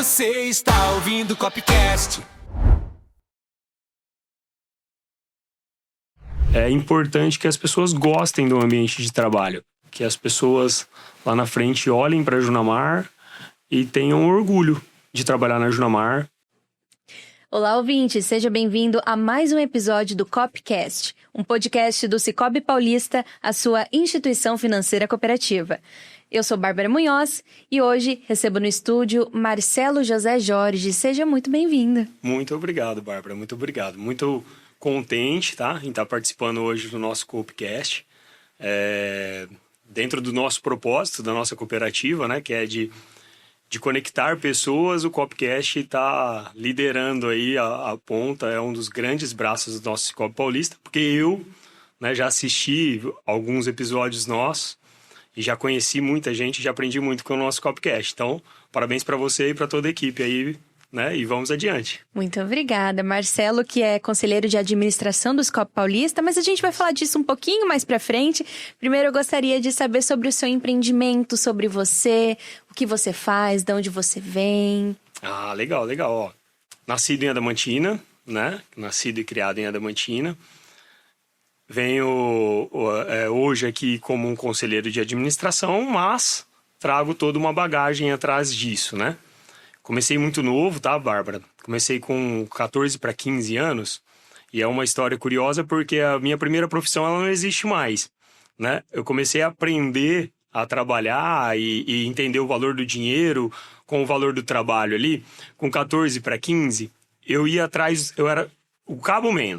Você está ouvindo o Copcast. É importante que as pessoas gostem do ambiente de trabalho, que as pessoas lá na frente olhem para a Junamar e tenham orgulho de trabalhar na Junamar. Olá, ouvinte! Seja bem-vindo a mais um episódio do Copcast, um podcast do Sicoob Paulista, a sua instituição financeira cooperativa. Eu sou Bárbara Munhoz e hoje recebo no estúdio Marcelo José Jorge. Seja muito bem-vindo. Muito obrigado, Bárbara. Muito obrigado. Muito contente, tá, em estar participando hoje do nosso Copcast. Dentro do nosso propósito, da nossa cooperativa, né, que é de conectar pessoas, o Copcast está liderando aí a ponta, é um dos grandes braços do nosso Sicoob Paulista, porque eu, né, já assisti alguns episódios nossos e já conheci muita gente, já aprendi muito com o nosso Copcast. Então, parabéns para você e para toda a equipe aí, né, e vamos adiante. Muito obrigada. Marcelo, que é conselheiro de administração do Sicoob Paulista, mas a gente vai falar disso um pouquinho mais para frente. Primeiro, eu gostaria de saber sobre o seu empreendimento, sobre você, o que você faz, de onde você vem. Ah, legal. Ó, nascido em Adamantina, né? Nascido e criado em Adamantina. Venho hoje aqui como um conselheiro de administração, mas trago toda uma bagagem atrás disso, né? Comecei muito novo, tá, Bárbara? Comecei com 14 para 15 anos e é uma história curiosa porque a minha primeira profissão ela não existe mais, né? Eu comecei a aprender a trabalhar e entender o valor do dinheiro com o valor do trabalho ali. Com 14 para 15, eu ia atrás, eu era o cabo man.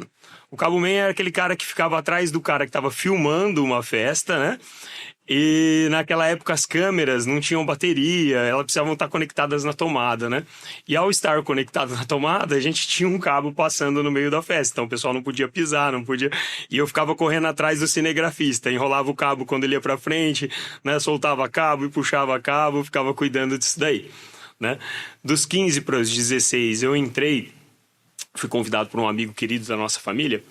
O cabo man era aquele cara que ficava atrás do cara que estava filmando uma festa, né? E naquela época as câmeras não tinham bateria, elas precisavam estar conectadas na tomada, né? E ao estar conectado na tomada, a gente tinha um cabo passando no meio da festa. Então o pessoal não podia pisar, não podia... E eu ficava correndo atrás do cinegrafista, enrolava o cabo quando ele ia pra frente, né? Soltava cabo e puxava cabo, ficava cuidando disso daí, né? Dos 15 para os 16 eu entrei, fui convidado por um amigo querido da nossa família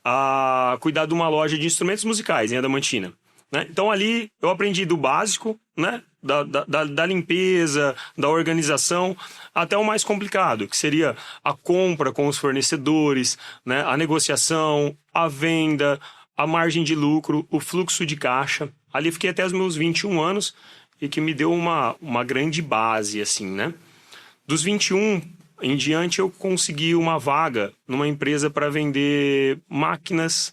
a cuidar de uma loja de instrumentos musicais em Adamantina. Né? Então ali eu aprendi do básico, né? Da limpeza, da organização, até o mais complicado, que seria a compra com os fornecedores, né? A negociação, a venda, a margem de lucro, o fluxo de caixa. Ali fiquei até os meus 21 anos e que me deu uma grande base, assim, né? Dos 21 em diante eu consegui uma vaga numa empresa para vender máquinas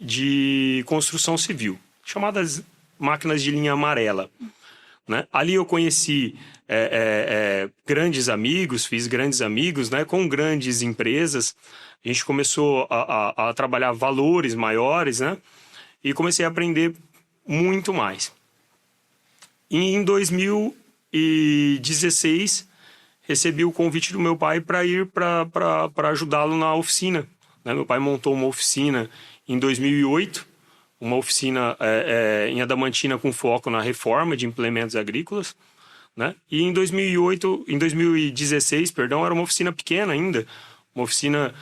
de construção civil, chamadas máquinas de linha amarela, né? Ali eu conheci grandes amigos, fiz grandes amigos, né? Com grandes empresas. A gente começou a trabalhar valores maiores, né? E comecei a aprender muito mais. E em 2016, recebi o convite do meu pai para ir para ajudá-lo na oficina, né? Meu pai montou uma oficina em 2008, uma oficina em Adamantina com foco na reforma de implementos agrícolas, né? E em 2016, perdão, era uma oficina pequena ainda, uma oficina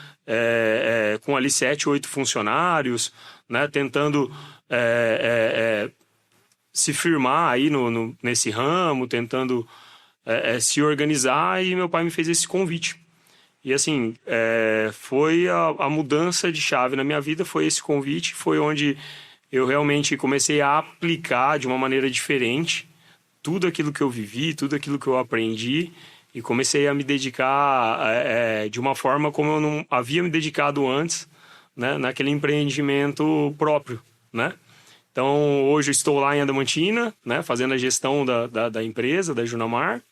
com ali 7, 8 funcionários, né? Tentando se firmar aí nesse ramo, tentando se organizar, e meu pai me fez esse convite. E assim, foi a mudança de chave na minha vida, foi esse convite, foi onde eu realmente comecei a aplicar de uma maneira diferente tudo aquilo que eu vivi, tudo aquilo que eu aprendi, e comecei a me dedicar de uma forma como eu não havia me dedicado antes, né, naquele empreendimento próprio, né? Então, hoje eu estou lá em Adamantina, né, fazendo a gestão da empresa, da Junamar,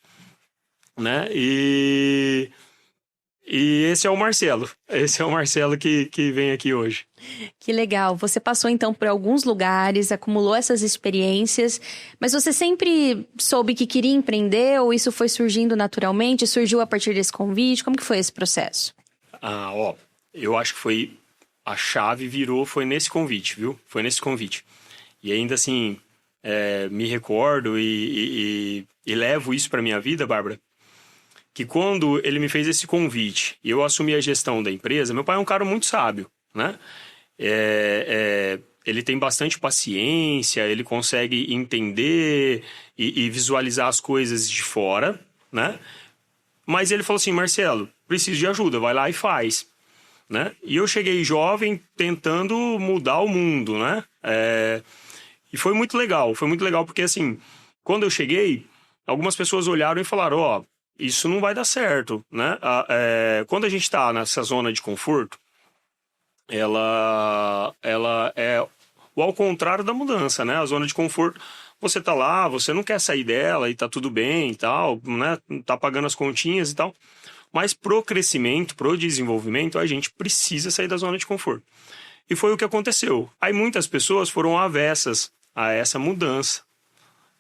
né? E esse é o Marcelo. Esse é o Marcelo que vem aqui hoje. Que legal. Você passou, então, por alguns lugares, acumulou essas experiências, mas você sempre soube que queria empreender ou isso foi surgindo naturalmente? Surgiu a partir desse convite? Como que foi esse processo? Eu acho que foi... A chave foi nesse convite, viu? Foi nesse convite. E ainda assim, me recordo e levo isso para minha vida, Bárbara, que quando ele me fez esse convite e eu assumi a gestão da empresa, meu pai é um cara muito sábio, né? Ele tem bastante paciência, ele consegue entender e visualizar as coisas de fora, né? Mas ele falou assim, Marcelo, preciso de ajuda, vai lá e faz. Né? E eu cheguei jovem tentando mudar o mundo, né? E foi muito legal porque assim, quando eu cheguei, algumas pessoas olharam e falaram, ó, isso não vai dar certo, né? Quando a gente está nessa zona de conforto, ela é o ao contrário da mudança, né? A zona de conforto, você tá lá, você não quer sair dela e tá tudo bem e tal, né? Tá pagando as continhas e tal. Mas pro crescimento, pro desenvolvimento, a gente precisa sair da zona de conforto. E foi o que aconteceu. Aí muitas pessoas foram avessas a essa mudança.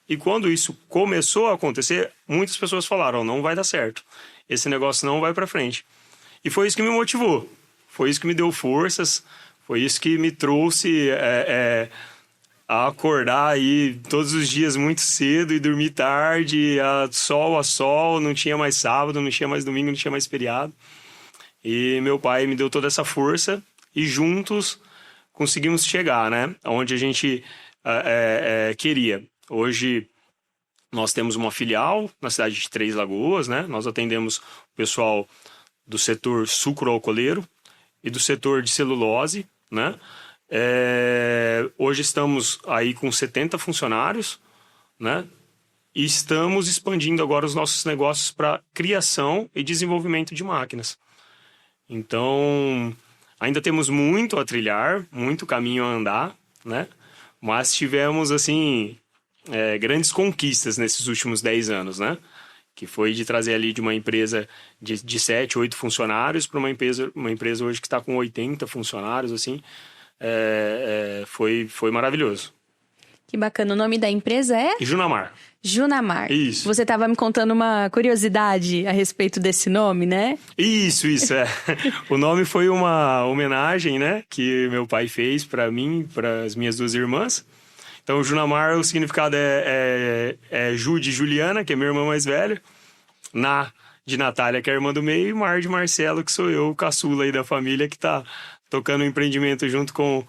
E quando isso começou a acontecer, muitas pessoas falaram, não vai dar certo. Esse negócio não vai para frente. E foi isso que me motivou. Foi isso que me deu forças. Foi isso que me trouxe a acordar aí todos os dias muito cedo e dormir tarde, sol a sol, não tinha mais sábado, não tinha mais domingo, não tinha mais feriado. E meu pai me deu toda essa força e juntos conseguimos chegar, né? Onde a gente queria. Hoje nós temos uma filial na cidade de Três Lagoas, né? Nós atendemos o pessoal do setor sucroalcooleiro e do setor de celulose, né? Hoje estamos aí com 70 funcionários, né? E estamos expandindo agora os nossos negócios para criação e desenvolvimento de máquinas. Então, ainda temos muito a trilhar, muito caminho a andar, né? Mas tivemos, assim, grandes conquistas nesses últimos 10 anos, né? Que foi de trazer ali de uma empresa de 7, 8 funcionários para uma empresa hoje que está com 80 funcionários, assim. Foi maravilhoso. Que bacana. O nome da empresa é? Junamar. Junamar. Isso. Você estava me contando uma curiosidade a respeito desse nome, né? Isso. O nome foi uma homenagem, né? Que meu pai fez para mim, para as minhas duas irmãs. Então, Junamar, o significado é Ju de Juliana, que é minha irmã mais velha. Na de Natália, que é a irmã do meio. E Mar de Marcelo, que sou eu, o caçula aí da família, que tá tocando o empreendimento junto com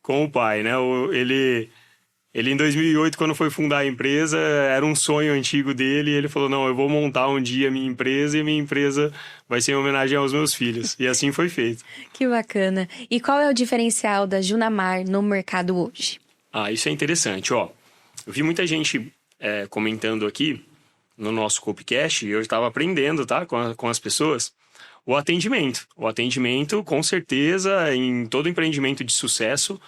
o pai, né? Ele em 2008, quando foi fundar a empresa, era um sonho antigo dele. E ele falou, não, eu vou montar um dia a minha empresa e a minha empresa vai ser em homenagem aos meus filhos. E assim foi feito. Que bacana. E qual é o diferencial da Junamar no mercado hoje? Isso é interessante, ó. Eu vi muita gente comentando aqui no nosso Copcast, e eu estava aprendendo, tá, com as pessoas, o atendimento. O atendimento, com certeza, em todo empreendimento de sucesso,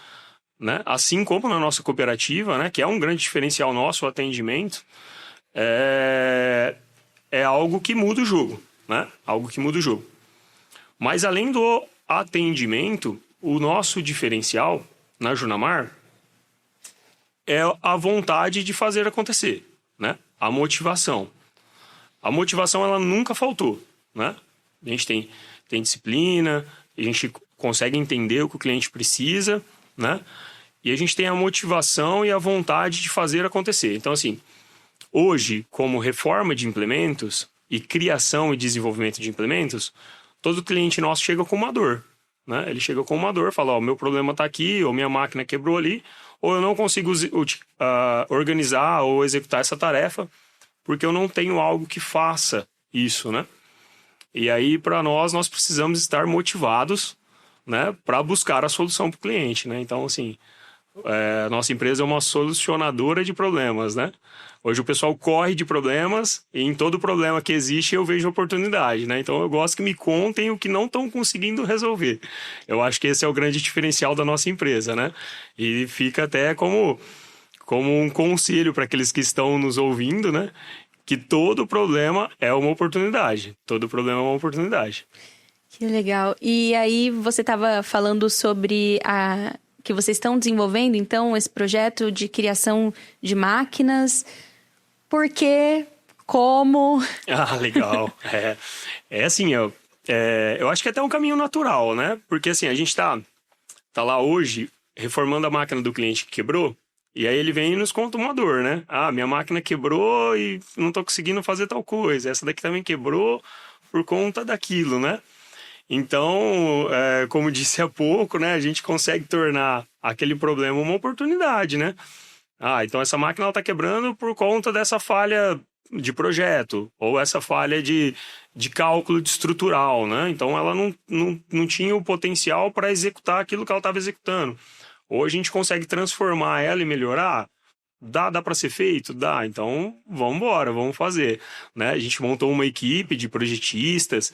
né, assim como na nossa cooperativa, né, que é um grande diferencial nosso, o atendimento, é algo que muda o jogo, né? Algo que muda o jogo. Mas além do atendimento, o nosso diferencial na Junamar é a vontade de fazer acontecer, né? A motivação. A motivação, ela nunca faltou, né? A gente tem disciplina, a gente consegue entender o que o cliente precisa, né? E a gente tem a motivação e a vontade de fazer acontecer. Então, assim, hoje, como reforma de implementos e criação e desenvolvimento de implementos, todo cliente nosso chega com uma dor, né? Ele chega com uma dor, fala, ó, meu problema está aqui, ou minha máquina quebrou ali, ou eu não consigo organizar ou executar essa tarefa porque eu não tenho algo que faça isso, né? E aí, para nós precisamos estar motivados, né, para buscar a solução para o cliente, né? Então, assim, a nossa empresa é uma solucionadora de problemas, né? Hoje o pessoal corre de problemas e em todo problema que existe eu vejo oportunidade, né? Então eu gosto que me contem o que não estão conseguindo resolver. Eu acho que esse é o grande diferencial da nossa empresa, né? E fica até como um conselho para aqueles que estão nos ouvindo, né? Que todo problema é uma oportunidade. Todo problema é uma oportunidade. Que legal. E aí você estava falando sobre que vocês estão desenvolvendo, então, esse projeto de criação de máquinas. Por quê? Como? Legal. Assim, eu acho que é até um caminho natural, né? Porque assim, a gente tá lá hoje reformando a máquina do cliente que quebrou, e aí ele vem e nos conta uma dor, né? Minha máquina quebrou e não tô conseguindo fazer tal coisa. Essa daqui também quebrou por conta daquilo, né? Então, como disse há pouco, né? A gente consegue tornar aquele problema uma oportunidade, né? Então essa máquina ela tá quebrando por conta dessa falha de projeto, ou essa falha de cálculo de estrutural, né? Então ela não tinha o potencial para executar aquilo que ela estava executando. Ou a gente consegue transformar ela e melhorar? Dá para ser feito? Dá. Então, vamos embora, vamos fazer. Né? A gente montou uma equipe de projetistas,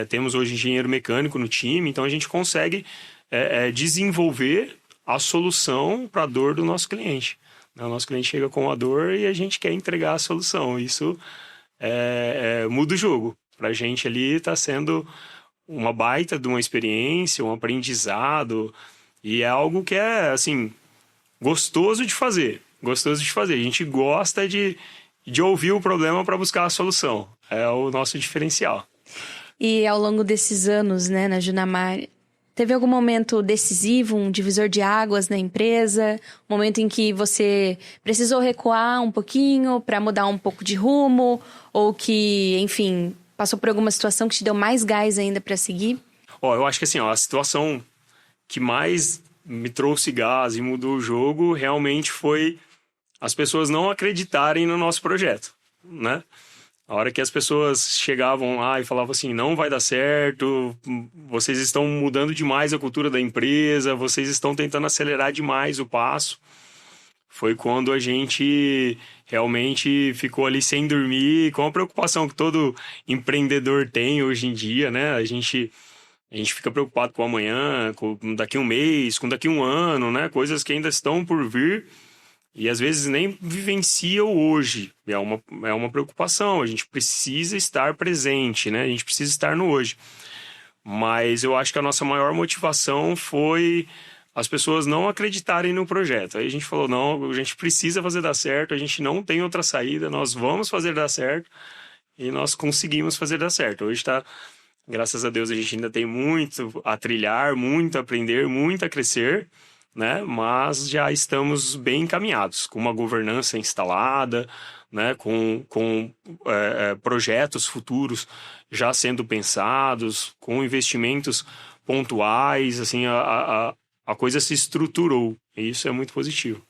temos hoje engenheiro mecânico no time, então a gente consegue desenvolver a solução para a dor do nosso cliente. O nosso cliente chega com a dor e a gente quer entregar a solução. Isso muda o jogo. Para a gente ali está sendo uma baita de uma experiência, um aprendizado, e é algo que é, assim, gostoso de fazer. A gente gosta de ouvir o problema para buscar a solução. É o nosso diferencial. E ao longo desses anos, né, na Junamar, teve algum momento decisivo, um divisor de águas na empresa? Um momento em que você precisou recuar um pouquinho para mudar um pouco de rumo? Ou que, enfim, passou por alguma situação que te deu mais gás ainda para seguir? Eu acho que assim, a situação que mais me trouxe gás e mudou o jogo realmente foi as pessoas não acreditarem no nosso projeto, né? A hora que as pessoas chegavam lá e falavam assim, não vai dar certo, vocês estão mudando demais a cultura da empresa, vocês estão tentando acelerar demais o passo, foi quando a gente realmente ficou ali sem dormir, com a preocupação que todo empreendedor tem hoje em dia, né? A gente fica preocupado com amanhã, com daqui a um mês, com daqui a um ano, né? Coisas que ainda estão por vir e às vezes nem vivencia o hoje. É uma preocupação, a gente precisa estar presente, né? A gente precisa estar no hoje. Mas eu acho que a nossa maior motivação foi as pessoas não acreditarem no projeto. Aí a gente falou, não, a gente precisa fazer dar certo, a gente não tem outra saída, nós vamos fazer dar certo e nós conseguimos fazer dar certo. Hoje está... Graças a Deus a gente ainda tem muito a trilhar, muito a aprender, muito a crescer, né? Mas já estamos bem encaminhados, com uma governança instalada, né? Com projetos futuros já sendo pensados, com investimentos pontuais, assim, a coisa se estruturou e isso é muito positivo.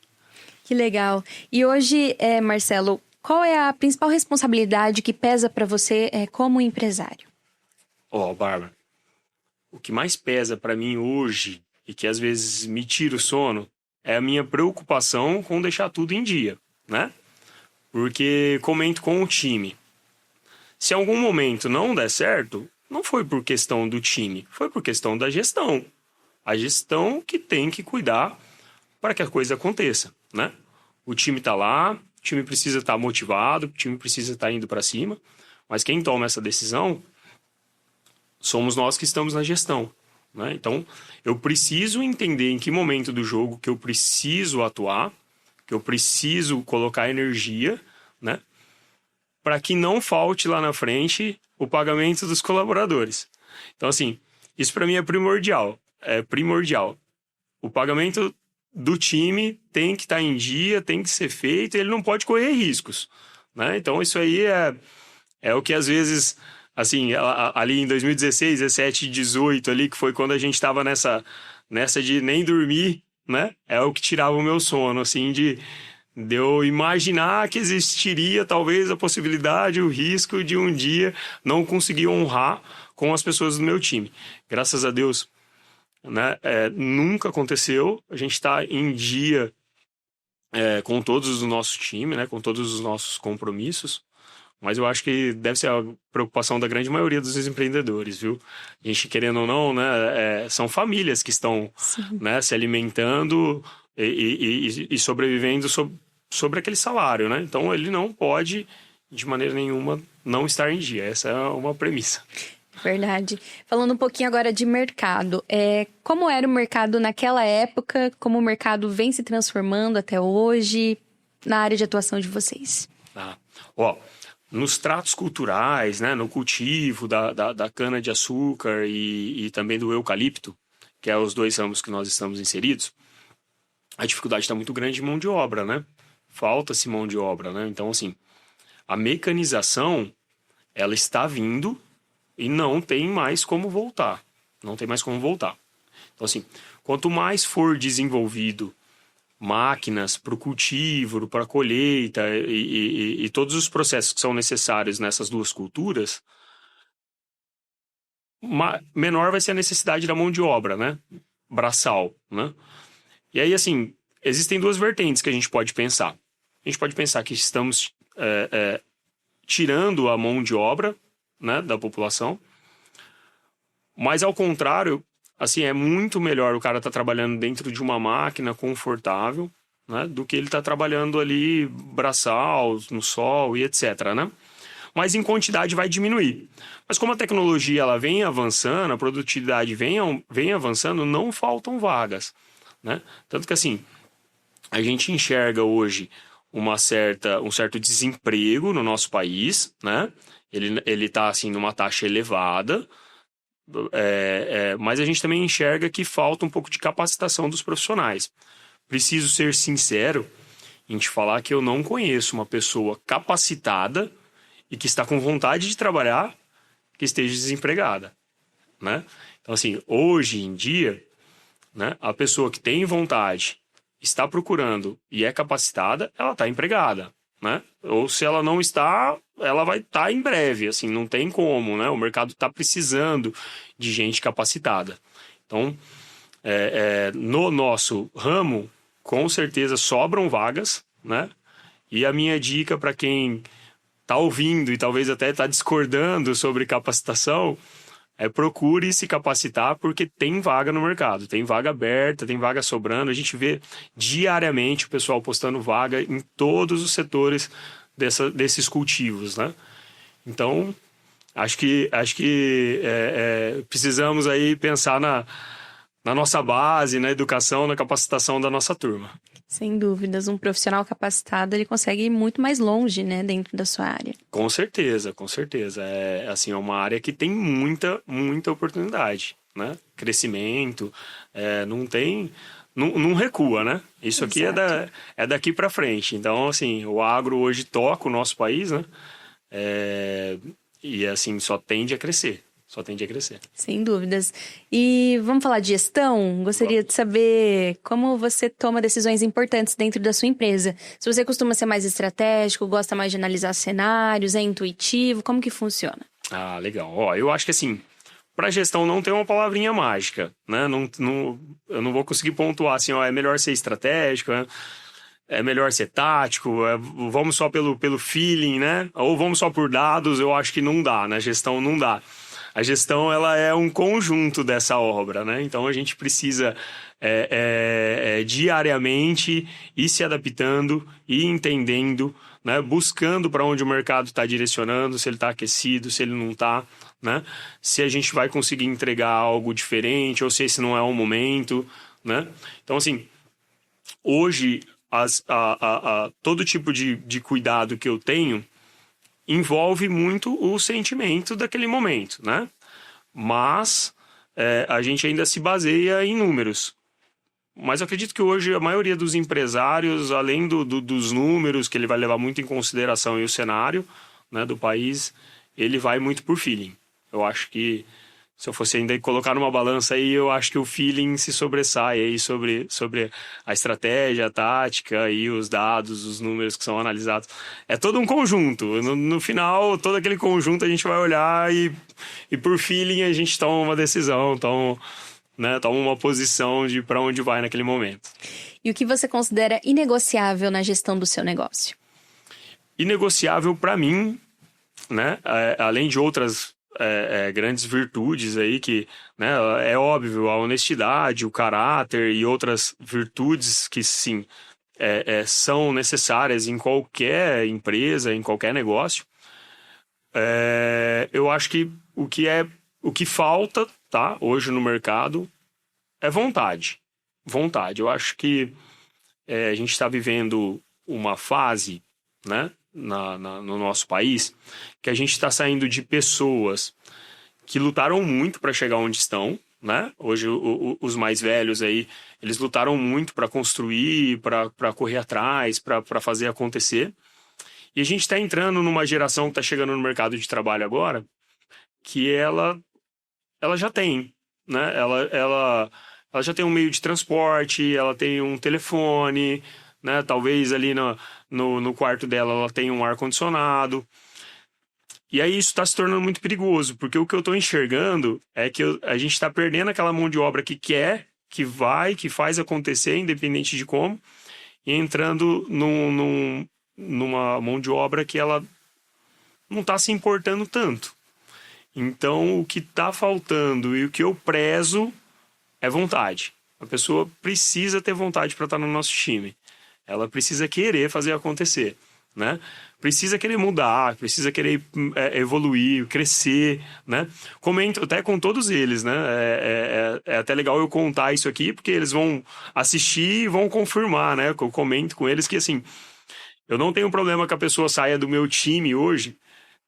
Que legal. E hoje, Marcelo, qual é a principal responsabilidade que pesa para você como empresário? Bárbara, o que mais pesa para mim hoje e que às vezes me tira o sono é a minha preocupação com deixar tudo em dia, né? Porque comento com o time. Se em algum momento não der certo, não foi por questão do time, foi por questão da gestão. A gestão que tem que cuidar para que a coisa aconteça, né? O time está lá, o time precisa estar motivado, o time precisa estar indo para cima, mas quem toma essa decisão somos nós que estamos na gestão, né? Então, eu preciso entender em que momento do jogo que eu preciso atuar, que eu preciso colocar energia, né? Para que não falte lá na frente o pagamento dos colaboradores. Então, assim, isso para mim é primordial. É primordial. O pagamento do time tem que estar em dia, tem que ser feito, e ele não pode correr riscos, né? Então, isso aí é o que às vezes... Assim, ali em 2016, 17, 18 ali, que foi quando a gente estava nessa de nem dormir, né? É o que tirava o meu sono, assim, de eu imaginar que existiria talvez a possibilidade, o risco de um dia não conseguir honrar com as pessoas do meu time. Graças a Deus, né? Nunca aconteceu. A gente está em dia com todos o nosso time, né? Com todos os nossos compromissos. Mas eu acho que deve ser a preocupação da grande maioria dos empreendedores, viu? A gente, querendo ou não, né, são famílias que estão, né, se alimentando e sobrevivendo sobre aquele salário, né? Então, ele não pode, de maneira nenhuma, não estar em dia. Essa é uma premissa. Verdade. Falando um pouquinho agora de mercado. Como era o mercado naquela época? Como o mercado vem se transformando até hoje na área de atuação de vocês? Nos tratos culturais, né, no cultivo da cana-de-açúcar e também do eucalipto, que é os dois ramos que nós estamos inseridos, a dificuldade está muito grande de mão de obra, né? Falta-se mão de obra, né? Então, assim, a mecanização, ela está vindo e não tem mais como voltar. Não tem mais como voltar. Então, assim, quanto mais for desenvolvido máquinas para o cultivo, para a colheita e todos os processos que são necessários nessas duas culturas, menor vai ser a necessidade da mão de obra, né? Braçal, né? E aí, assim, existem duas vertentes que a gente pode pensar. A gente pode pensar que estamos tirando a mão de obra, né, da população, mas ao contrário, assim, é muito melhor o cara estar trabalhando dentro de uma máquina confortável, né, do que ele estar trabalhando ali braçal, no sol e etc, né? Mas em quantidade vai diminuir. Mas como a tecnologia ela vem avançando, a produtividade vem avançando, não faltam vagas, né? Tanto que assim, a gente enxerga hoje um certo desemprego no nosso país, né? Ele está assim numa taxa elevada, mas a gente também enxerga que falta um pouco de capacitação dos profissionais. Preciso ser sincero em te falar que eu não conheço uma pessoa capacitada e que está com vontade de trabalhar que esteja desempregada, né? Então, assim, hoje em dia, né, a pessoa que tem vontade, está procurando e é capacitada, ela está empregada, né? Ou se ela não está, ela vai estar em breve, assim, não tem como, né? O mercado está precisando de gente capacitada. Então, no nosso ramo, com certeza sobram vagas, né? E a minha dica para quem está ouvindo e talvez até está discordando sobre capacitação, procure se capacitar porque tem vaga no mercado, tem vaga aberta, tem vaga sobrando. A gente vê diariamente o pessoal postando vaga em todos os setores desses cultivos, né? Então, acho que precisamos aí pensar na nossa base, na educação, na capacitação da nossa turma. Sem dúvidas, um profissional capacitado, ele consegue ir muito mais longe, né, dentro da sua área. Com certeza, com certeza. É uma área que tem muita, muita oportunidade, né? Crescimento, não recua, né? Isso aqui é daqui para frente. Então, assim, o agro hoje toca o nosso país, né? E, assim, só tende a crescer. Só tende a crescer. Sem dúvidas. E vamos falar de gestão? Gostaria de saber como você toma decisões importantes dentro da sua empresa. Se você costuma ser mais estratégico, gosta mais de analisar cenários, é intuitivo, como que funciona? Ah, legal. Ó, eu acho que assim, para gestão não tem uma palavrinha mágica, né? Eu não vou conseguir pontuar assim, ó, é melhor ser estratégico, né? É melhor ser tático, vamos só pelo feeling, né? Ou vamos só por dados, eu acho que não dá, né? Gestão não dá. A gestão, ela é um conjunto dessa obra, né? Então, a gente precisa diariamente ir se adaptando, ir entendendo, né? Buscando para onde o mercado está direcionando, se ele está aquecido, se ele não está, né? Se a gente vai conseguir entregar algo diferente ou se esse não é o momento, né? Então, assim, hoje, todo tipo de cuidado que eu tenho envolve muito o sentimento daquele momento, né? Mas a gente ainda se baseia em números. Mas eu acredito que hoje a maioria dos empresários, além dos números, que ele vai levar muito em consideração e o cenário, né, do país, ele vai muito por feeling. Eu acho que se eu fosse ainda colocar numa balança aí, eu acho que o feeling se sobressai aí sobre a estratégia, a tática e os dados, os números que são analisados. É todo um conjunto. No final, todo aquele conjunto a gente vai olhar e por feeling a gente toma uma decisão, toma uma posição de para onde vai naquele momento. E o que você considera inegociável na gestão do seu negócio? Inegociável para mim, né, além de outras grandes virtudes aí que, né, é óbvio, a honestidade, o caráter e outras virtudes que sim são necessárias em qualquer empresa, em qualquer negócio. Eu acho que o que falta, tá, hoje no mercado é vontade. Eu acho que a gente está vivendo uma fase, né, no nosso país, que a gente está saindo de pessoas que lutaram muito para chegar onde estão, né? Hoje os mais velhos aí, eles lutaram muito para construir, para correr atrás, para fazer acontecer. E a gente está entrando numa geração que está chegando no mercado de trabalho agora, que ela já tem, né? ela já tem um meio de transporte, ela tem um telefone, né? Talvez ali no quarto dela ela tenha um ar-condicionado. E aí isso está se tornando muito perigoso, porque o que eu estou enxergando é que a gente está perdendo aquela mão de obra que quer, que vai, que faz acontecer, independente de como, e entrando numa mão de obra que ela não está se importando tanto. Então, o que está faltando e o que eu prezo é vontade. A pessoa precisa ter vontade para estar no nosso time. Ela precisa querer fazer acontecer, né? Precisa querer mudar, precisa querer evoluir, crescer, né? Comento até com todos eles, né? É até legal eu contar isso aqui, porque eles vão assistir e vão confirmar, né? Eu comento com eles que, assim, eu não tenho problema que a pessoa saia do meu time hoje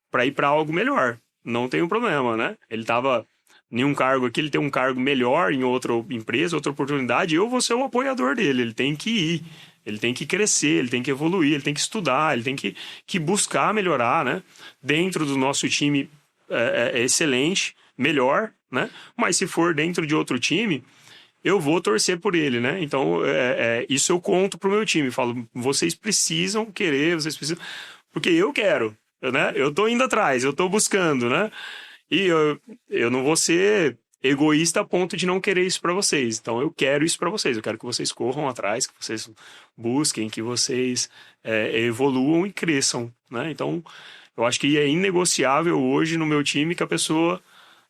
para ir para algo melhor. Não tenho problema, né? Ele estava em um cargo aqui, ele tem um cargo melhor em outra empresa, outra oportunidade, eu vou ser o apoiador dele, ele tem que ir. Ele tem que crescer, ele tem que evoluir, ele tem que estudar, ele tem que buscar melhorar, né? Dentro do nosso time é excelente, melhor, né? Mas se for dentro de outro time, eu vou torcer por ele, né? Então, isso eu conto pro meu time. Falo, vocês precisam querer, vocês precisam... Porque eu quero, né? Eu tô indo atrás, eu tô buscando, né? E eu não vou ser egoísta a ponto de não querer isso para vocês. Então, eu quero isso para vocês. Eu quero que vocês corram atrás, que vocês busquem, que vocês evoluam e cresçam, né? Então, eu acho que é inegociável hoje no meu time que a pessoa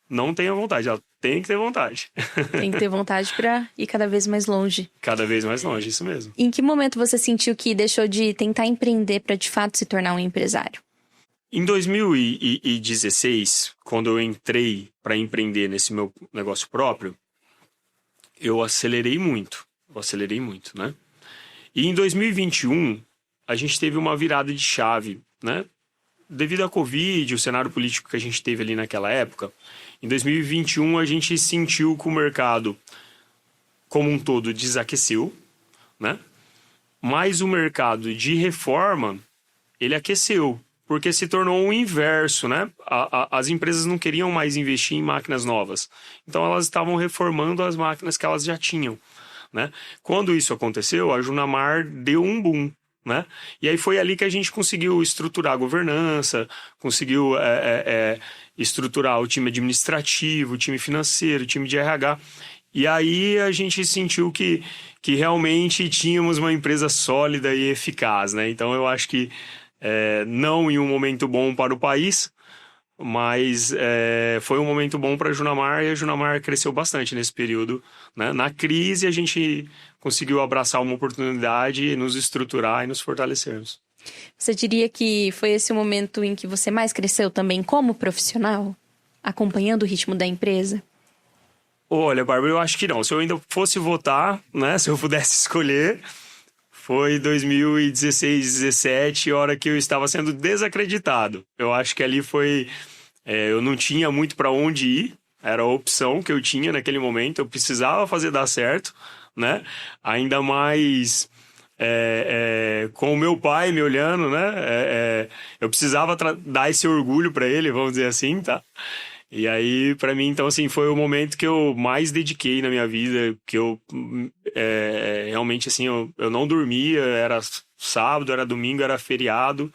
não tenha vontade. Ela tem que ter vontade. Tem que ter vontade para ir cada vez mais longe. Cada vez mais longe, isso mesmo. Em que momento você sentiu que deixou de tentar empreender para de fato se tornar um empresário? Em 2016, quando eu entrei para empreender nesse meu negócio próprio, eu acelerei muito, né? E em 2021, a gente teve uma virada de chave, né? Devido à Covid, o cenário político que a gente teve ali naquela época, em 2021 a gente sentiu que o mercado como um todo desaqueceu, né? Mas o mercado de reforma, ele aqueceu. Porque se tornou o inverso, né? As empresas não queriam mais investir em máquinas novas. Então, elas estavam reformando as máquinas que elas já tinham, né? Quando isso aconteceu, a Junamar deu um boom, né? E aí foi ali que a gente conseguiu estruturar a governança, conseguiu estruturar o time administrativo, o time financeiro, o time de RH. E aí a gente sentiu que realmente tínhamos uma empresa sólida e eficaz, né? Então, eu acho que não em um momento bom para o país, mas foi um momento bom para a Junamar e a Junamar cresceu bastante nesse período, né? Na crise a gente conseguiu abraçar uma oportunidade, nos estruturar e nos fortalecermos. Você diria que foi esse o momento em que você mais cresceu também como profissional, acompanhando o ritmo da empresa? Olha, Bárbara, eu acho que não. Se eu ainda fosse votar, né, se eu pudesse escolher... Foi 2016, 2017, hora que eu estava sendo desacreditado. Eu acho que ali foi... eu não tinha muito para onde ir. Era a opção que eu tinha naquele momento. Eu precisava fazer dar certo, né? Ainda mais com o meu pai me olhando, né? Eu precisava dar esse orgulho para ele, vamos dizer assim, tá? E aí, para mim, então, assim, foi o momento que eu mais dediquei na minha vida, que eu realmente, assim, eu não dormia, era sábado, era domingo, era feriado,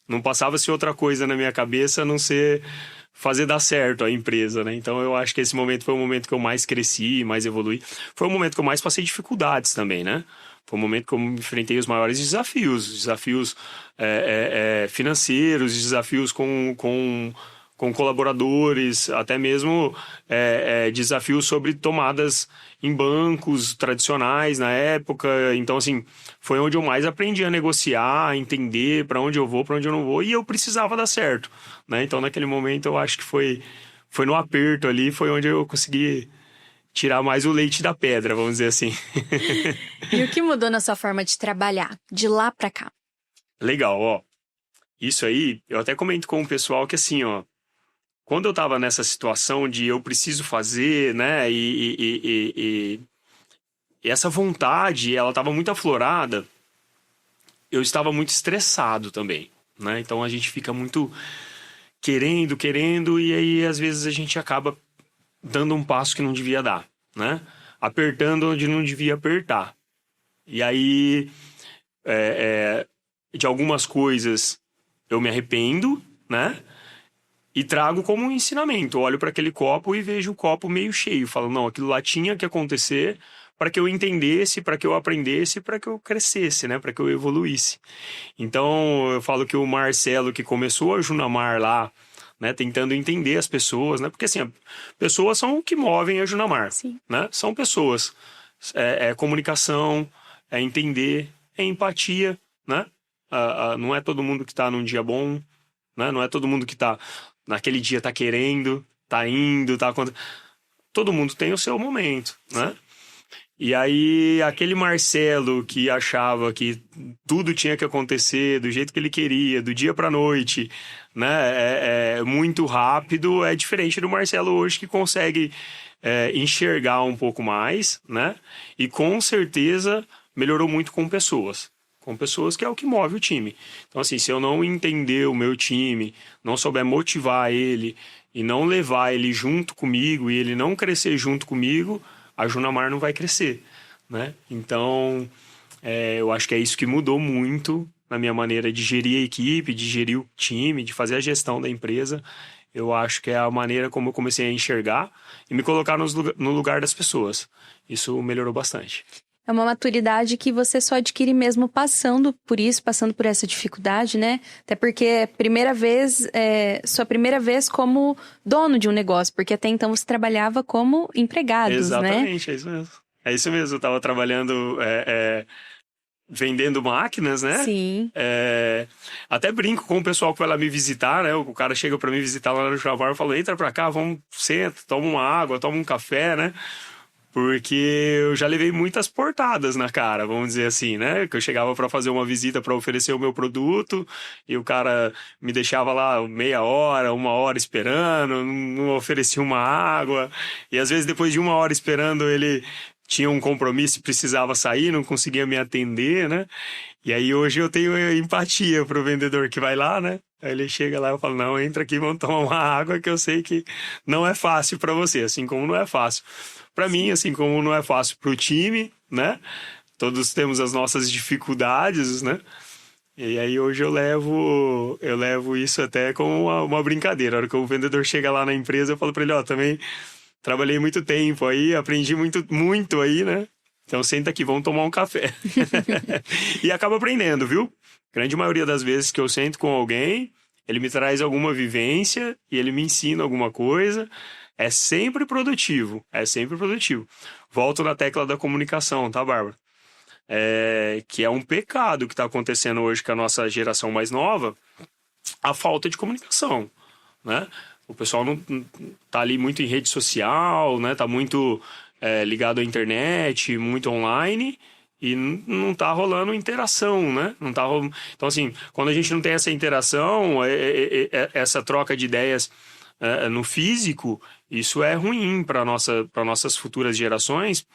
não passava-se outra coisa na minha cabeça a não ser fazer dar certo a empresa, né? Então, eu acho que esse momento foi o momento que eu mais cresci, mais evolui. Foi o momento que eu mais passei dificuldades também, né? Foi o momento que eu enfrentei os maiores desafios financeiros, desafios com colaboradores, até mesmo desafios sobre tomadas em bancos tradicionais na época. Então, assim, foi onde eu mais aprendi a negociar, a entender para onde eu vou, para onde eu não vou, e eu precisava dar certo, né? Então, naquele momento, eu acho que foi no aperto ali, foi onde eu consegui tirar mais o leite da pedra, vamos dizer assim. E o que mudou na sua forma de trabalhar, de lá para cá? Legal, ó. Isso aí, eu até comento com o pessoal que, assim, ó, quando eu estava nessa situação de eu preciso fazer, né, e essa vontade, ela estava muito aflorada, eu estava muito estressado também, né? Então a gente fica muito querendo, e aí às vezes a gente acaba dando um passo que não devia dar, né? apertando onde não devia apertar. E aí, de algumas coisas eu me arrependo, né? E trago como um ensinamento. Eu olho para aquele copo e vejo o copo meio cheio. Falo, não, aquilo lá tinha que acontecer para que eu entendesse, para que eu aprendesse, para que eu crescesse, né? Para que eu evoluísse. Então, eu falo que o Marcelo, que começou a Junamar lá, né? Tentando entender as pessoas, né? Porque, assim, pessoas são o que movem a Junamar, Sim. né? São pessoas. É comunicação, é entender, é empatia, né? Não é todo mundo que tá num dia bom, né? Não é todo mundo que tá naquele dia tá querendo, tá indo, tá acontecendo. Todo mundo tem o seu momento, né? E aí, aquele Marcelo que achava que tudo tinha que acontecer do jeito que ele queria, do dia pra noite, né? Muito rápido, é diferente do Marcelo hoje que consegue enxergar um pouco mais, né? E com certeza melhorou muito com pessoas. Com pessoas que é o que move o time. Então, assim, se eu não entender o meu time, não souber motivar ele e não levar ele junto comigo e ele não crescer junto comigo, a Junamar não vai crescer, né? Então, eu acho que é isso que mudou muito na minha maneira de gerir a equipe, de gerir o time, de fazer a gestão da empresa. Eu acho que é a maneira como eu comecei a enxergar e me colocar no lugar das pessoas. Isso melhorou bastante. É uma maturidade que você só adquire mesmo passando por isso, passando por essa dificuldade, né? Até porque sua primeira vez como dono de um negócio, porque até então você trabalhava como empregados, Exatamente, né? é isso mesmo. É isso mesmo, eu estava trabalhando vendendo máquinas, né? Sim. Até brinco com o pessoal que vai lá me visitar, né? O cara chega para me visitar lá no Junamar e fala, entra pra cá, vamos, senta, toma uma água, toma um café, né? Porque eu já levei muitas portadas na cara, vamos dizer assim, né? Que eu chegava para fazer uma visita para oferecer o meu produto e o cara me deixava lá meia hora, uma hora esperando, não oferecia uma água. E às vezes depois de uma hora esperando ele tinha um compromisso e precisava sair, não conseguia me atender, né? E aí hoje eu tenho empatia pro vendedor que vai lá, né? Aí ele chega lá e eu falo, não, entra aqui, vamos tomar uma água que eu sei que não é fácil para você, assim como não é fácil para mim, assim como não é fácil pro time, né? Todos temos as nossas dificuldades, né? E aí hoje eu levo isso até como uma brincadeira. A hora que o vendedor chega lá na empresa, eu falo para ele, ó, também trabalhei muito tempo aí, aprendi muito, muito aí, né? Então senta aqui, vamos tomar um café. E acaba aprendendo, viu? Grande maioria das vezes que eu sento com alguém, ele me traz alguma vivência e ele me ensina alguma coisa. É sempre produtivo, é sempre produtivo. Volto na tecla da comunicação, tá, Bárbara? Que é um pecado que está acontecendo hoje com a nossa geração mais nova, a falta de comunicação, né? O pessoal não tá ali muito em rede social, né? Tá muito ligado à internet, muito online e não tá rolando interação, né? Não tá rolando... Então, assim, quando a gente não tem essa interação, essa troca de ideias no físico, isso é ruim para nossas futuras gerações,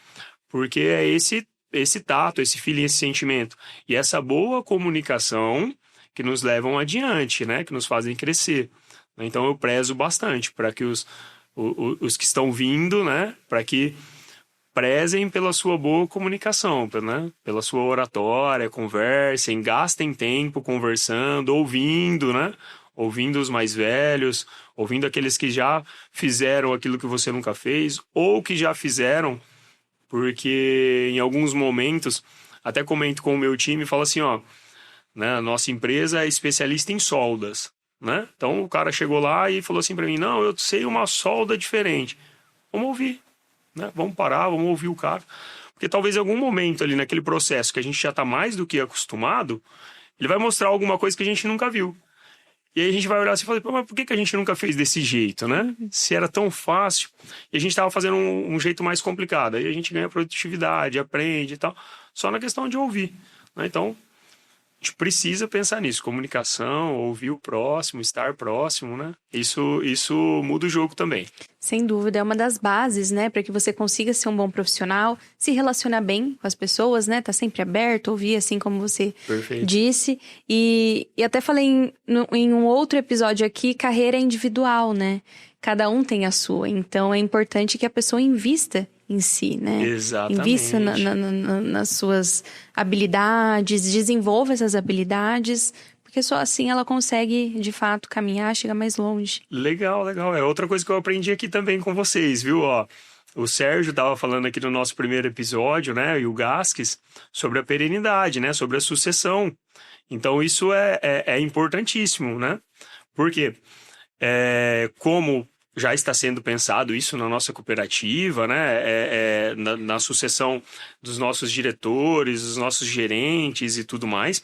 porque é esse tato, esse feeling, esse sentimento e essa boa comunicação que nos levam adiante, né? Que nos fazem crescer. Então eu prezo bastante para que os que estão vindo, né? Para que prezem pela sua boa comunicação, né? Pela sua oratória, conversem, gastem tempo conversando, ouvindo, né? Ouvindo os mais velhos, ouvindo aqueles que já fizeram aquilo que você nunca fez, ou que já fizeram, porque em alguns momentos, até comento com o meu time e falo assim, ó, né, a nossa empresa é especialista em soldas, né? Então o cara chegou lá e falou assim para mim, não, eu sei uma solda diferente. Vamos ouvir, né? Vamos parar, vamos ouvir o cara. Porque talvez em algum momento ali naquele processo que a gente já está mais do que acostumado, ele vai mostrar alguma coisa que a gente nunca viu. E aí a gente vai olhar assim e falar, mas por que a gente nunca fez desse jeito, né? Se era tão fácil. E a gente estava fazendo um jeito mais complicado. Aí a gente ganha produtividade, aprende e tal. Só na questão de ouvir, né? Então, a gente precisa pensar nisso. Comunicação, ouvir o próximo, estar próximo, né? Isso muda o jogo também. Sem dúvida, é uma das bases, né? Para que você consiga ser um bom profissional, se relacionar bem com as pessoas, né? Tá sempre aberto, ouvir, assim como você Perfeito. disse. E até falei em um outro episódio aqui, carreira individual, né? Cada um tem a sua. Então, é importante que a pessoa invista em si, né? Exatamente. Invista nas suas habilidades, desenvolva essas habilidades, porque só assim ela consegue, de fato, caminhar, chegar mais longe. Legal, legal. É outra coisa que eu aprendi aqui também com vocês, viu? Ó, o Sérgio estava falando aqui no nosso primeiro episódio, né? E o Gasques, sobre a perenidade, né? Sobre a sucessão. Então, isso é importantíssimo, né? Por quê? Como já está sendo pensado isso na nossa cooperativa, né? Na sucessão dos nossos diretores, dos nossos gerentes e tudo mais.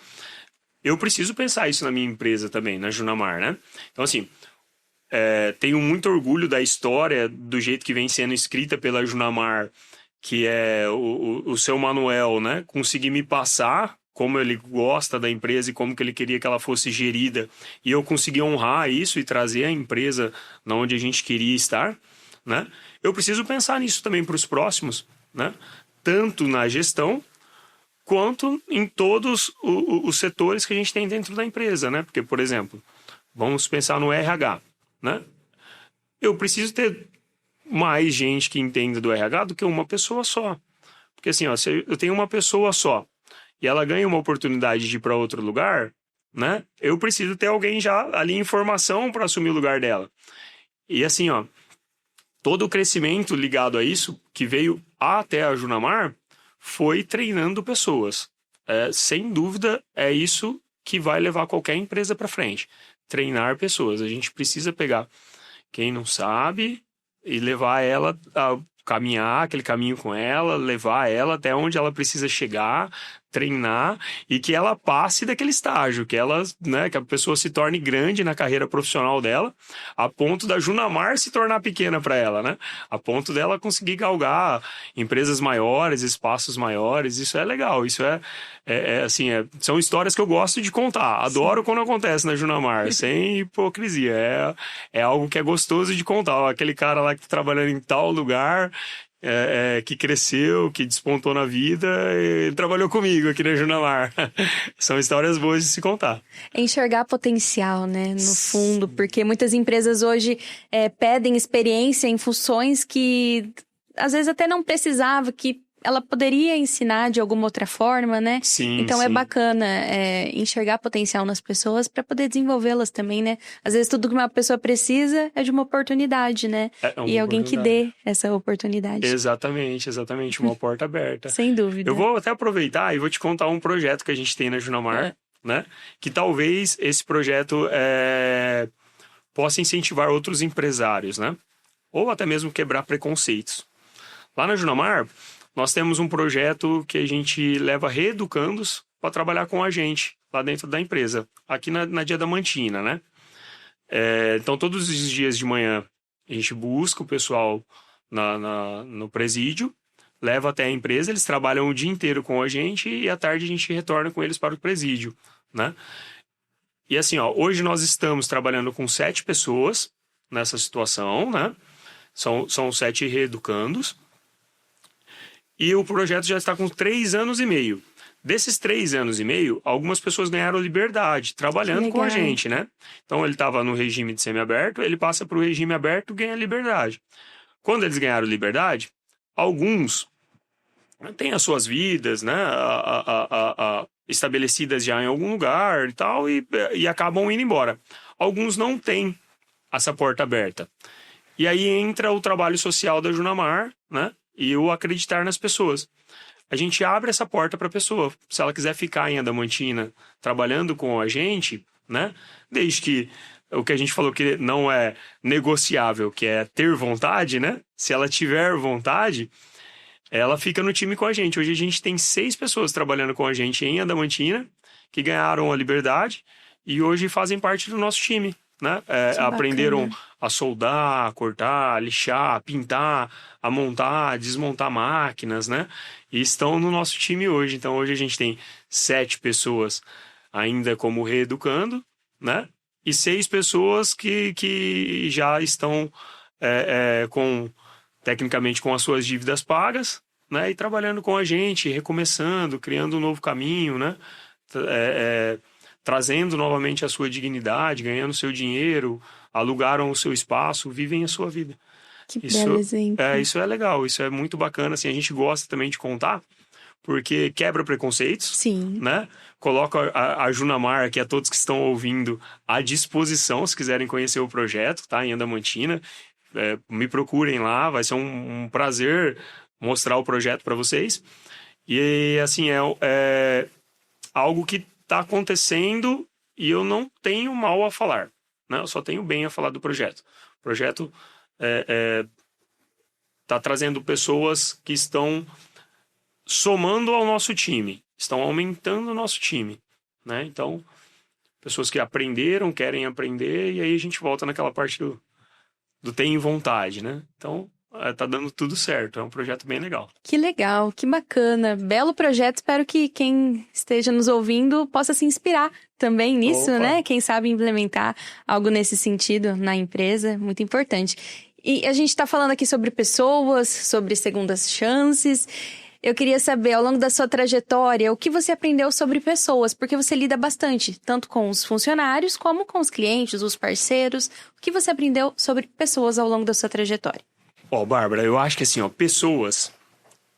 Eu preciso pensar isso na minha empresa também, na Junamar, né? Então, assim, tenho muito orgulho da história, do jeito que vem sendo escrita pela Junamar, que é o seu Manuel, né? Conseguir me passar como ele gosta da empresa e como que ele queria que ela fosse gerida. E eu consegui honrar isso e trazer a empresa na onde a gente queria estar, né? Eu preciso pensar nisso também para os próximos, né? Tanto na gestão, quanto em todos os setores que a gente tem dentro da empresa, né? Porque, por exemplo, vamos pensar no RH, né? Eu preciso ter mais gente que entenda do RH do que uma pessoa só. Porque assim, ó, se eu tenho uma pessoa só e ela ganha uma oportunidade de ir para outro lugar, né? Eu preciso ter alguém já ali em formação para assumir o lugar dela. E assim, ó, todo o crescimento ligado a isso, que veio até a Junamar, foi treinando pessoas. Sem dúvida, é isso que vai levar qualquer empresa para frente. Treinar pessoas. A gente precisa pegar quem não sabe e levar ela a caminhar aquele caminho com ela, levar ela até onde ela precisa chegar, treinar e que ela passe daquele estágio, que ela, né, que a pessoa se torne grande na carreira profissional dela, a ponto da Junamar se tornar pequena para ela, né? A ponto dela conseguir galgar empresas maiores, espaços maiores. Isso é legal, isso assim, são histórias que eu gosto de contar. Adoro quando acontece na Junamar, sem hipocrisia. É algo que é gostoso de contar. Ó, aquele cara lá que tá trabalhando em tal lugar, que cresceu, que despontou na vida, ele trabalhou comigo aqui na Junamar. São histórias boas de se contar. Enxergar potencial, né, no fundo, porque muitas empresas hoje pedem experiência em funções que às vezes até não precisava, que ela poderia ensinar de alguma outra forma, né? Sim, então sim. É bacana enxergar potencial nas pessoas para poder desenvolvê-las também, né? Às vezes tudo que uma pessoa precisa é de uma oportunidade, né? E alguém que dê essa oportunidade. Exatamente, uma porta aberta. Sem dúvida. Eu vou até aproveitar e vou te contar um projeto que a gente tem na Junamar, né? Que talvez esse projeto possa incentivar outros empresários, né? Ou até mesmo quebrar preconceitos. Lá na Junamar, nós temos um projeto que a gente leva reeducandos para trabalhar com a gente lá dentro da empresa, aqui na Diamantina, né? Então, todos os dias de manhã, a gente busca o pessoal no presídio, leva até a empresa, eles trabalham o dia inteiro com a gente e à tarde a gente retorna com eles para o presídio, né? E assim, ó, hoje nós estamos trabalhando com 7 pessoas nessa situação, né? São 7 reeducandos. E o projeto já está com 3 anos e meio. Desses 3 anos e meio, algumas pessoas ganharam liberdade, trabalhando com a gente, né? Então, ele estava no regime de semiaberto, ele passa para o regime aberto e ganha liberdade. Quando eles ganharam liberdade, alguns têm as suas vidas, né? Estabelecidas já em algum lugar e tal, e acabam indo embora. Alguns não têm essa porta aberta. E aí entra o trabalho social da Junamar, né? E o acreditar nas pessoas. A gente abre essa porta para a pessoa. Se ela quiser ficar em Adamantina trabalhando com a gente, né? Desde que o que a gente falou que não é negociável, que é ter vontade, né? Se ela tiver vontade, ela fica no time com a gente. Hoje a gente tem 6 pessoas trabalhando com a gente em Adamantina, que ganharam a liberdade e hoje fazem parte do nosso time, né? Aprenderam a soldar, a cortar, a lixar, a pintar, a montar, a desmontar máquinas, né? E estão no nosso time hoje. Então, hoje a gente tem 7 pessoas ainda como reeducando, né? E 6 pessoas que já estão tecnicamente com as suas dívidas pagas, né? E trabalhando com a gente, recomeçando, criando um novo caminho, né? Trazendo novamente a sua dignidade, ganhando seu dinheiro, alugaram o seu espaço, vivem a sua vida. Que belo exemplo. Isso é legal, isso é muito bacana, assim, a gente gosta também de contar, porque quebra preconceitos, Sim. né? Coloca a Junamar, que a todos que estão ouvindo, à disposição, se quiserem conhecer o projeto, tá? Em Andamantina. Me procurem lá, vai ser um prazer mostrar o projeto para vocês. E, assim, é algo que está acontecendo e eu não tenho mal a falar, né? Eu só tenho bem a falar do projeto. O projeto está trazendo pessoas que estão somando ao nosso time, estão aumentando o nosso time, né? Então, pessoas que aprenderam, querem aprender, e aí a gente volta naquela parte do tem vontade, né? Então, tá dando tudo certo, é um projeto bem legal. Que legal, que bacana, belo projeto, espero que quem esteja nos ouvindo possa se inspirar também nisso, Opa. né? Quem sabe implementar algo nesse sentido na empresa, muito importante. E a gente está falando aqui sobre pessoas, sobre segundas chances. Eu queria saber, ao longo da sua trajetória, o que você aprendeu sobre pessoas, porque você lida bastante, tanto com os funcionários, como com os clientes, os parceiros. O que você aprendeu sobre pessoas ao longo da sua trajetória? Bárbara, eu acho que assim, pessoas,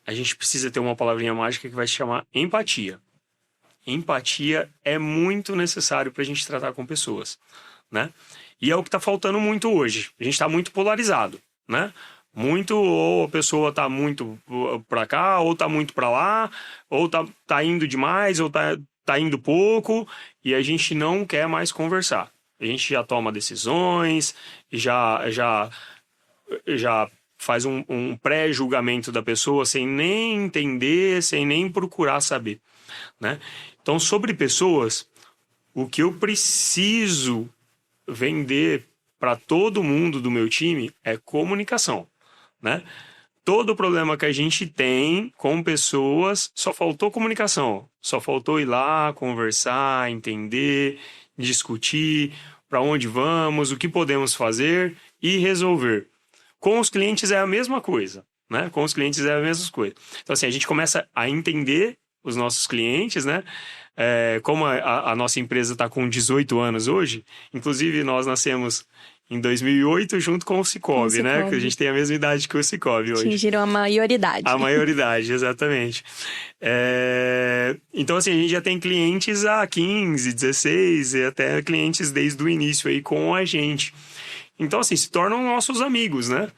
a gente precisa ter uma palavrinha mágica que vai se chamar empatia. Empatia é muito necessário para a gente tratar com pessoas, né? E é o que está faltando muito hoje. A gente está muito polarizado, né? Ou a pessoa tá muito pra cá, ou tá muito pra lá, ou tá indo demais, ou tá indo pouco, e a gente não quer mais conversar. A gente já toma decisões, já faz um pré-julgamento da pessoa sem nem entender, sem nem procurar saber, né? Então, sobre pessoas, o que eu preciso vender para todo mundo do meu time é comunicação, né? Todo problema que a gente tem com pessoas, só faltou comunicação, só faltou ir lá, conversar, entender, discutir para onde vamos, o que podemos fazer e resolver. Com os clientes é a mesma coisa, né? Com os clientes é a mesma coisa. Então, assim, a gente começa a entender os nossos clientes, né? Como a nossa empresa está com 18 anos hoje, inclusive nós nascemos em 2008 junto com o Sicoob, né? Que a gente tem a mesma idade que o Sicoob hoje. Atingiram a maioridade. A maioridade, exatamente. Então, assim, a gente já tem clientes há 15, 16 e até clientes desde o início aí com a gente. Então, assim, se tornam nossos amigos, né?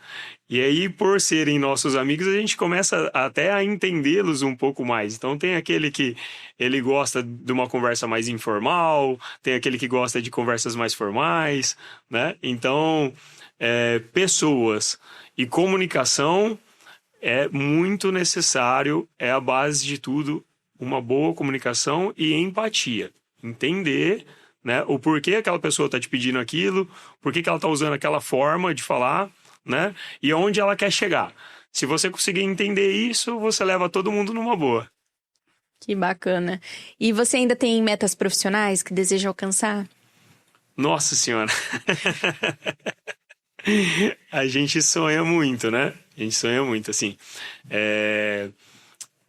E aí, por serem nossos amigos, a gente começa até a entendê-los um pouco mais. Então, tem aquele que ele gosta de uma conversa mais informal, tem aquele que gosta de conversas mais formais, né? Então, pessoas e comunicação é muito necessário, é a base de tudo, uma boa comunicação e empatia. Entender, né, o porquê aquela pessoa está te pedindo aquilo, por que ela está usando aquela forma de falar, né, e onde ela quer chegar. Se você conseguir entender isso, você leva todo mundo numa boa. Que bacana. E você ainda tem metas profissionais que deseja alcançar? Nossa Senhora! A gente sonha muito, né? A gente sonha muito, assim.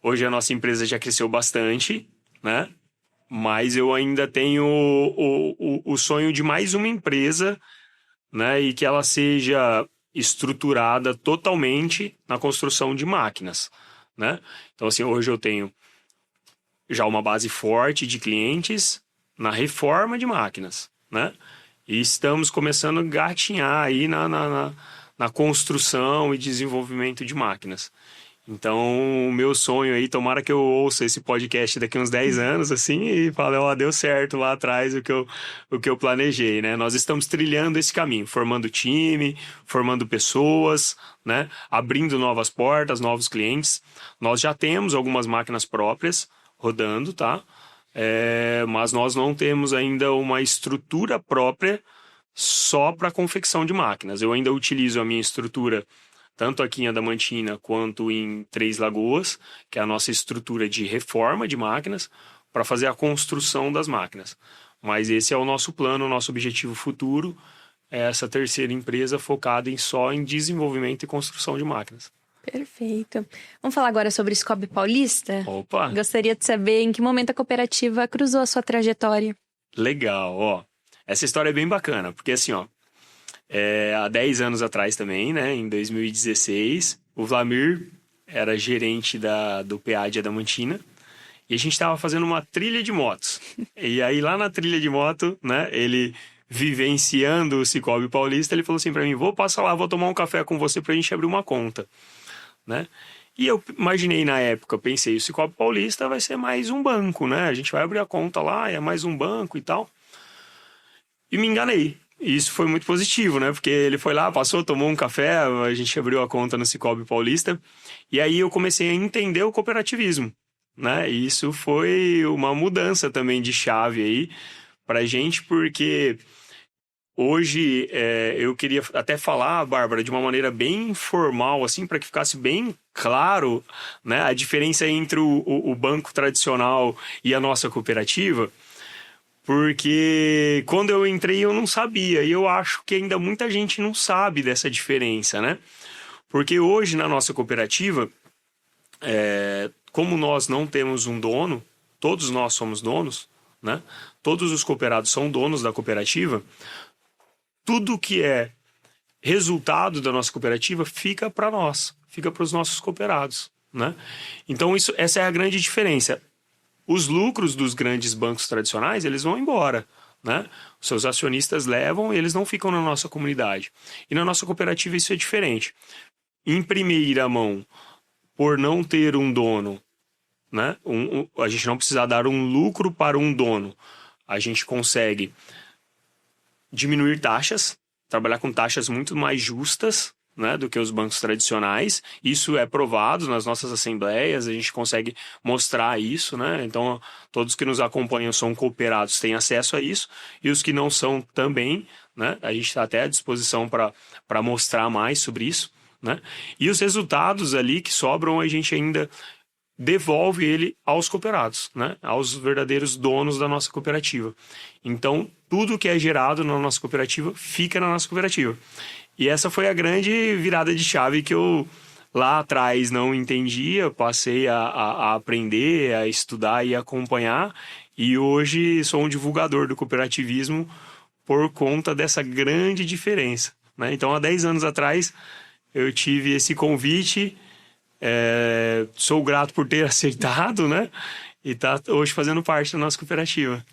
Hoje a nossa empresa já cresceu bastante, né? Mas eu ainda tenho o sonho de mais uma empresa, né? E que ela seja estruturada totalmente na construção de máquinas, né? Então, assim, hoje eu tenho já uma base forte de clientes na reforma de máquinas, né? E estamos começando a gatinhar aí na construção e desenvolvimento de máquinas. Então, o meu sonho aí, tomara que eu ouça esse podcast daqui uns 10 anos, assim, e fale, deu certo lá atrás o que eu planejei, né? Nós estamos trilhando esse caminho, formando time, formando pessoas, né? Abrindo novas portas, novos clientes. Nós já temos algumas máquinas próprias rodando, tá? Mas nós não temos ainda uma estrutura própria só para confecção de máquinas. Eu ainda utilizo a minha estrutura tanto aqui em Adamantina quanto em Três Lagoas, que é a nossa estrutura de reforma de máquinas, para fazer a construção das máquinas. Mas esse é o nosso plano, o nosso objetivo futuro, é essa terceira empresa focada só em desenvolvimento e construção de máquinas. Perfeito. Vamos falar agora sobre Sicoob Paulista? Opa! Gostaria de saber em que momento a cooperativa cruzou a sua trajetória. Legal, Essa história é bem bacana, porque assim, há 10 anos atrás também, né? Em 2016, o Vlamir era gerente do PA de Adamantina. E a gente estava fazendo uma trilha de motos. E aí, lá na trilha de moto, né? Ele vivenciando o Cicobi Paulista, ele falou assim para mim, vou passar lá, vou tomar um café com você pra gente abrir uma conta, né? E eu imaginei na época, pensei, o Cicobi Paulista vai ser mais um banco, né? A gente vai abrir a conta lá, é mais um banco e tal. E me enganei. E isso foi muito positivo, né? Porque ele foi lá, passou, tomou um café, a gente abriu a conta no Cicobi Paulista. E aí eu comecei a entender o cooperativismo, né? E isso foi uma mudança também de chave aí pra gente, porque hoje eu queria até falar, Bárbara, de uma maneira bem informal, assim, para que ficasse bem claro, né, a diferença entre o banco tradicional e a nossa cooperativa. Porque quando eu entrei eu não sabia, e eu acho que ainda muita gente não sabe dessa diferença, né? Porque hoje na nossa cooperativa, como nós não temos um dono, todos nós somos donos, né? Todos os cooperados são donos da cooperativa, tudo que é resultado da nossa cooperativa fica para nós, fica para os nossos cooperados, né? Então essa é a grande diferença. Os lucros dos grandes bancos tradicionais, eles vão embora, né? Os seus acionistas levam e eles não ficam na nossa comunidade. E na nossa cooperativa isso é diferente. Em primeira mão, por não ter um dono, né? A gente não precisa dar um lucro para um dono. A gente consegue diminuir taxas, trabalhar com taxas muito mais justas, né, do que os bancos tradicionais. Isso é provado nas nossas assembleias, a gente consegue mostrar isso, né? Então, todos que nos acompanham são cooperados, têm acesso a isso, e os que não são também, né? A gente está até à disposição para mostrar mais sobre isso, né? E os resultados ali que sobram, a gente ainda devolve ele aos cooperados, né? Aos verdadeiros donos da nossa cooperativa. Então, tudo que é gerado na nossa cooperativa fica na nossa cooperativa. E essa foi a grande virada de chave que eu lá atrás não entendia, passei a aprender, a estudar e acompanhar, e hoje sou um divulgador do cooperativismo por conta dessa grande diferença, né? Então, há 10 anos atrás, eu tive esse convite, sou grato por ter aceitado, né? E tá hoje fazendo parte da nossa cooperativa.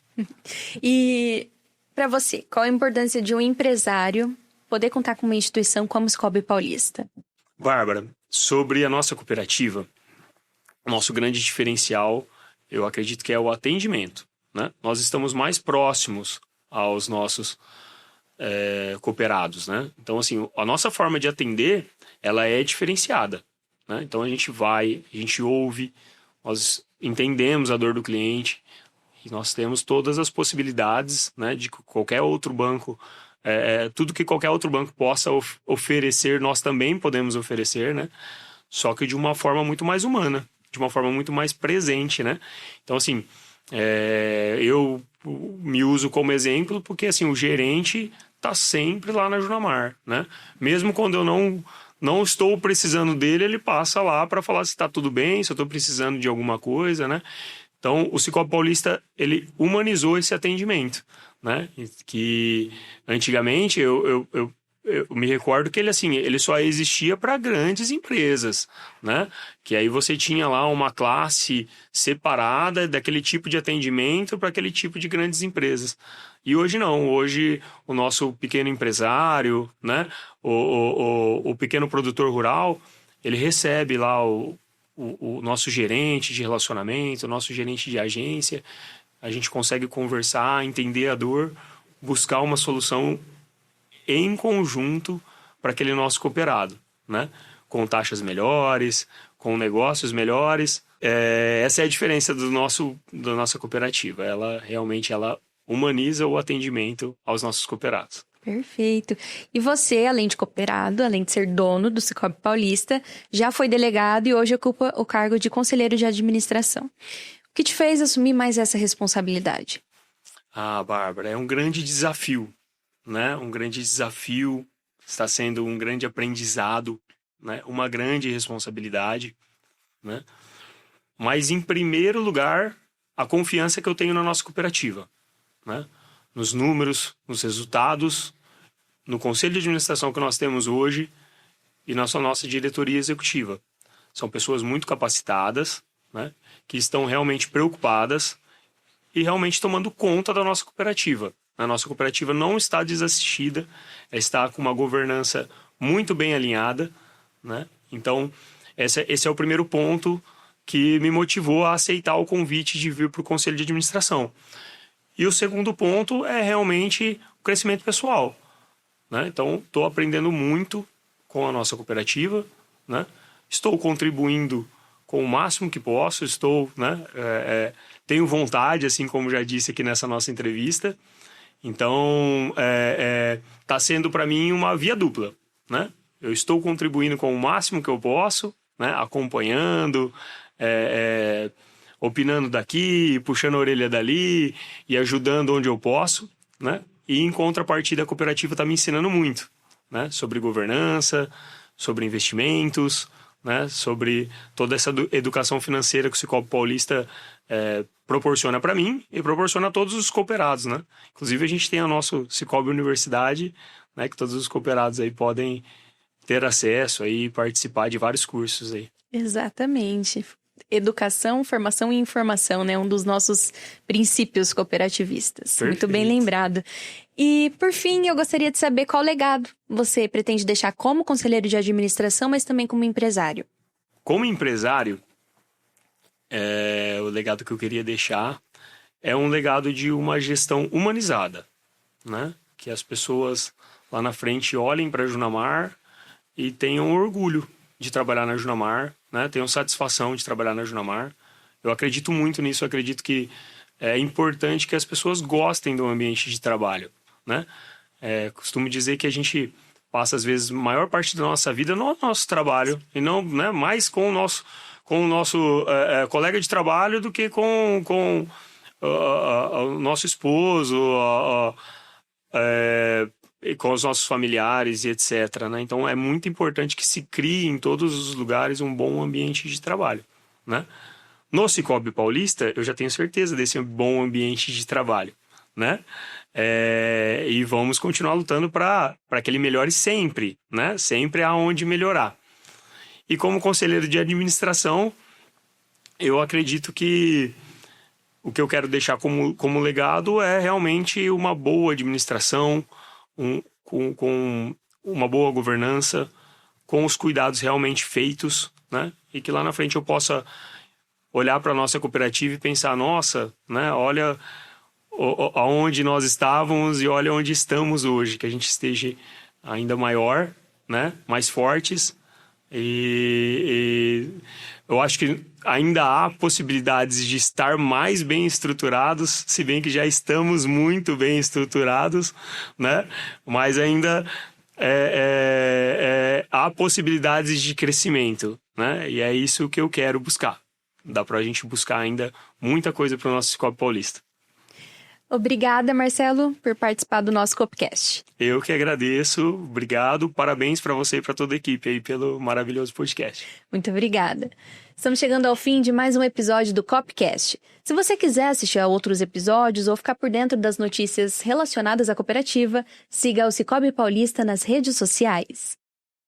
E para você, qual a importância de um empresário poder contar com uma instituição como o Cicobi Paulista? Bárbara, sobre a nossa cooperativa, o nosso grande diferencial, eu acredito que é o atendimento, né? Nós estamos mais próximos aos nossos cooperados, né? Então, assim, a nossa forma de atender, ela é diferenciada, né? Então, a gente vai, a gente ouve, nós entendemos a dor do cliente e nós temos todas as possibilidades, né, de qualquer outro banco, tudo que qualquer outro banco possa oferecer, nós também podemos oferecer, né? Só que de uma forma muito mais humana, de uma forma muito mais presente, né? Então, assim, eu me uso como exemplo porque, assim, o gerente tá sempre lá na Junamar, né? Mesmo quando eu não estou precisando dele, ele passa lá para falar se está tudo bem, se eu estou precisando de alguma coisa, né? Então, o Cicobi Paulista, ele humanizou esse atendimento, né? Que antigamente eu me recordo que ele só existia para grandes empresas, né? Que aí você tinha lá uma classe separada daquele tipo de atendimento para aquele tipo de grandes empresas. E hoje não, hoje o nosso pequeno empresário, né? O pequeno produtor rural, ele recebe lá o nosso gerente de relacionamento, o nosso gerente de agência. A gente consegue conversar, entender a dor, buscar uma solução em conjunto para aquele nosso cooperado, né? Com taxas melhores, com negócios melhores. Essa é a diferença da nossa cooperativa. Ela realmente humaniza o atendimento aos nossos cooperados. Perfeito. E você, além de cooperado, além de ser dono do Cicobi Paulista, já foi delegado e hoje ocupa o cargo de conselheiro de administração. O que te fez assumir mais essa responsabilidade? Ah, Bárbara, é um grande desafio, né? Um grande desafio, está sendo um grande aprendizado, né? Uma grande responsabilidade, né? Mas, em primeiro lugar, a confiança que eu tenho na nossa cooperativa, né? Nos números, nos resultados, no conselho de administração que nós temos hoje e na nossa diretoria executiva. São pessoas muito capacitadas, né, que estão realmente preocupadas e realmente tomando conta da nossa cooperativa. A nossa cooperativa não está desassistida, está com uma governança muito bem alinhada, né? Então, esse é o primeiro ponto que me motivou a aceitar o convite de vir para o conselho de administração. E o segundo ponto é realmente o crescimento pessoal, né? Então, estou aprendendo muito com a nossa cooperativa, né? Estou contribuindo com o máximo que posso, né, tenho vontade, assim como já disse aqui nessa nossa entrevista. Então, está sendo para mim uma via dupla, né? Eu estou contribuindo com o máximo que eu posso, né, acompanhando, opinando daqui, puxando a orelha dali e ajudando onde eu posso, né? E em contrapartida a cooperativa está me ensinando muito, né? Sobre governança, sobre investimentos, né? Sobre toda essa educação financeira que o Sicoob Paulista proporciona para mim e proporciona a todos os cooperados, né? Inclusive a gente tem a nossa Sicoob Universidade, né? Que todos os cooperados aí podem ter acesso aí e participar de vários cursos aí. Exatamente. Educação, formação e informação, né? Um dos nossos princípios cooperativistas. Perfeito. Muito bem lembrado. E, por fim, eu gostaria de saber qual legado você pretende deixar como conselheiro de administração, mas também como empresário. Como empresário, o legado que eu queria deixar é um legado de uma gestão humanizada, né? Que as pessoas lá na frente olhem para a Junamar e tenham orgulho de trabalhar na Junamar, né? Tenham satisfação de trabalhar na Junamar. Eu acredito muito nisso, eu acredito que é importante que as pessoas gostem do ambiente de trabalho, né? Costumo dizer que a gente passa, às vezes, a maior parte da nossa vida no nosso trabalho e não, né, mais com o nosso colega de trabalho do que com o nosso esposo, e com os nossos familiares e etc, né? Então é muito importante que se crie em todos os lugares um bom ambiente de trabalho, né? No Sicoob Paulista, eu já tenho certeza desse bom ambiente de trabalho, né? E vamos continuar lutando para que ele melhore sempre, né? Sempre há onde melhorar. E como conselheiro de administração, eu acredito que o que eu quero deixar como legado é realmente uma boa administração, com uma boa governança, com os cuidados realmente feitos, né? E que lá na frente eu possa olhar para a nossa cooperativa e pensar, nossa, né? Olha aonde nós estávamos e olha onde estamos hoje, que a gente esteja ainda maior, né? Mais fortes. E eu acho que ainda há possibilidades de estar mais bem estruturados, se bem que já estamos muito bem estruturados, né? Mas ainda há possibilidades de crescimento, né? E é isso que eu quero buscar. Dá pra gente buscar ainda muita coisa para o nosso Sicoob Paulista. Obrigada, Marcelo, por participar do nosso Coopcast. Eu que agradeço, obrigado, parabéns para você e para toda a equipe aí pelo maravilhoso podcast. Muito obrigada. Estamos chegando ao fim de mais um episódio do Coopcast. Se você quiser assistir a outros episódios ou ficar por dentro das notícias relacionadas à cooperativa, siga o Sicoob Paulista nas redes sociais.